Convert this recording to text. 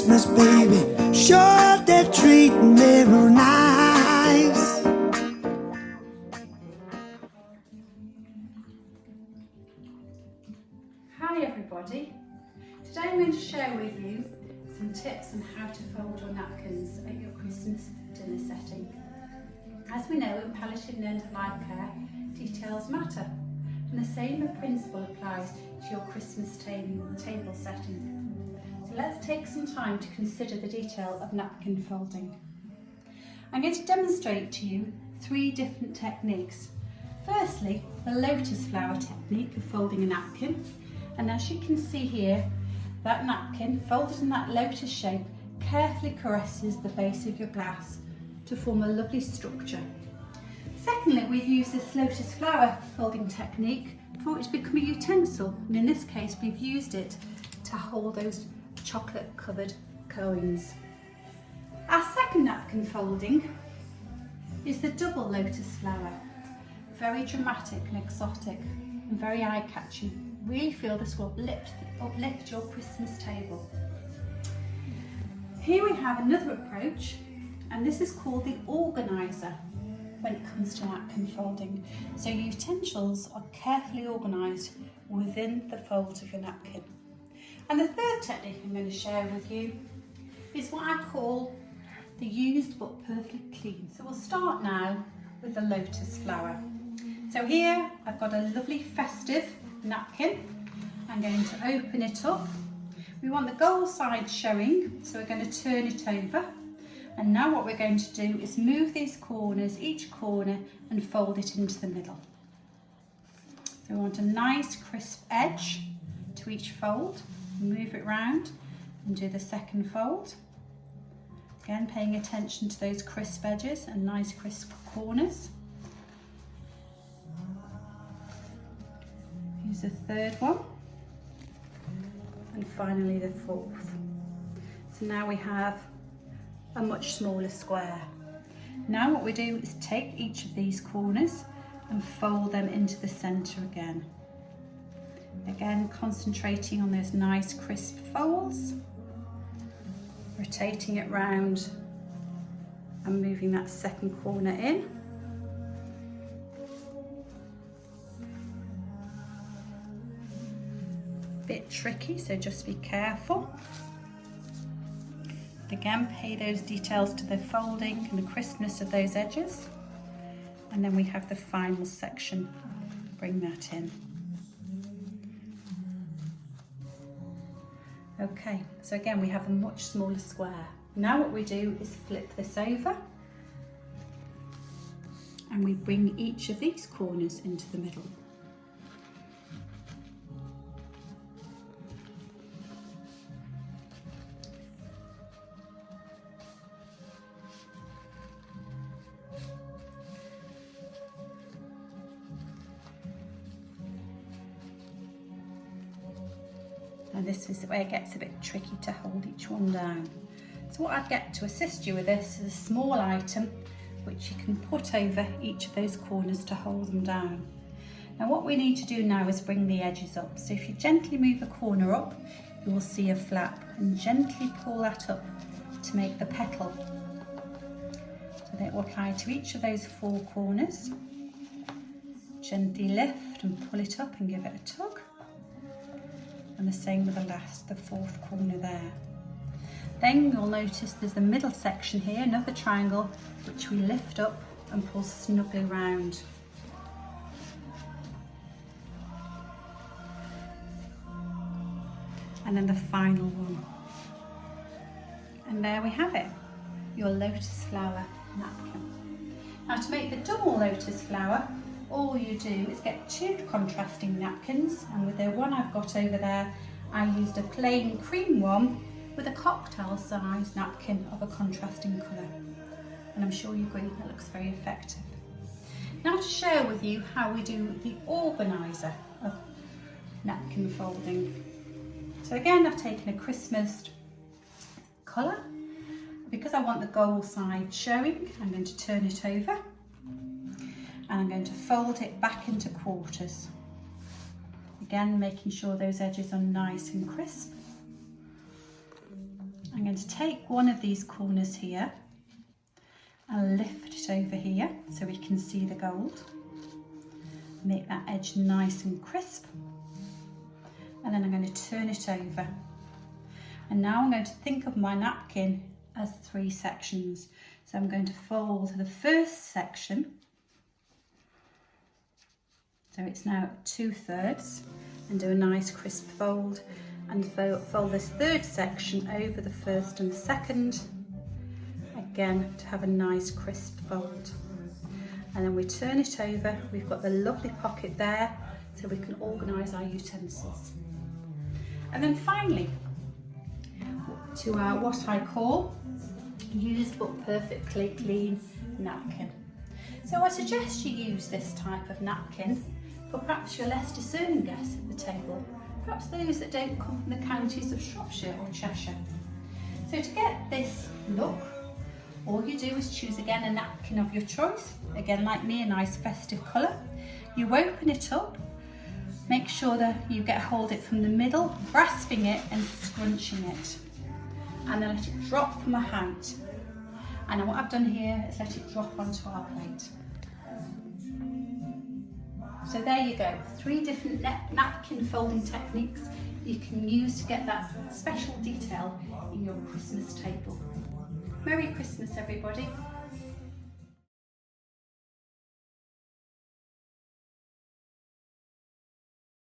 Christmas, baby. Sure, they're treating me real nice. Hi everybody. Today I'm going to share with you some tips on how to fold your napkins at your Christmas dinner setting. As we know in palliative and end-of-life care, details matter, and the same principle applies to your Christmas table setting. So let's take some time to consider the detail of napkin folding. I'm going to demonstrate to you 3 different techniques. Firstly, the lotus flower technique of folding a napkin, and as you can see here, that napkin folded in that lotus shape carefully caresses the base of your glass to form a lovely structure. Secondly, we use this lotus flower folding technique for it to become a utensil, and in this case we've used it to hold those chocolate covered coins. Our second napkin folding is the double lotus flower. Very dramatic and exotic and very eye-catching. Really feel this will uplift your Christmas table. Here we have another approach, and this is called the organiser when it comes to napkin folding. So your utensils are carefully organised within the folds of your napkin. And the third technique I'm going to share with you is what I call the used but perfectly clean. So we'll start now with the lotus flower. So here I've got a lovely festive napkin. I'm going to open it up. We want the gold side showing, so we're going to turn it over. And now what we're going to do is move these corners, each corner, and fold it into the middle. So we want a nice crisp edge to each fold. Move it round and do the second fold. Again, paying attention to those crisp edges and nice crisp corners. Use the third one. And finally the fourth. So now we have a much smaller square. Now what we do is take each of these corners and fold them into the centre again. Again, concentrating on those nice crisp folds, rotating it round and moving that second corner in. Bit tricky, so just be careful. Again, pay those details to the folding and the crispness of those edges. And then we have the final section. Bring that in. Okay, so again, we have a much smaller square. Now what we do is flip this over and we bring each of these corners into the middle. And this is where it gets a bit tricky to hold each one down. So what I'd get to assist you with this is a small item which you can put over each of those corners to hold them down. Now what we need to do now is bring the edges up. So if you gently move a corner up, you will see a flap, and gently pull that up to make the petal. So that will apply to each of those 4 corners. Gently lift and pull it up and give it a tug. And the same with the 4th corner there. Then you'll notice there's the middle section here, another triangle, which we lift up and pull snugly round. And then the final one. And there we have it, your lotus flower napkin. Now to make the double lotus flower, all you do is get 2 contrasting napkins, and with the one I've got over there, I used a plain cream one with a cocktail size napkin of a contrasting colour. And I'm sure you agree that looks very effective. Now to share with you how we do the organiser of napkin folding. So again, I've taken a Christmas colour. Because I want the gold side showing, I'm going to turn it over. And I'm going to fold it back into quarters. Again, making sure those edges are nice and crisp. I'm going to take one of these corners here and lift it over here so we can see the gold. Make that edge nice and crisp. And then I'm going to turn it over. And now I'm going to think of my napkin as 3 sections. So I'm going to fold the first section. So it's now 2/3, and do a nice crisp fold, and fold this third section over the first and the second, again to have a nice crisp fold. And then we turn it over. We've got the lovely pocket there so we can organise our utensils. And then finally, to our what I call used but perfectly clean napkin. So I suggest you use this type of napkin for perhaps your less discerning guests at the table, perhaps those that don't come from the counties of Shropshire or Cheshire. So to get this look, all you do is choose again a napkin of your choice, again like me, a nice festive colour. You open it up, make sure that you get hold of it from the middle, grasping it and scrunching it, and then let it drop from a height. And then what I've done here is let it drop onto our plate. So there you go, 3 different napkin folding techniques you can use to get that special detail in your Christmas table. Merry Christmas everybody.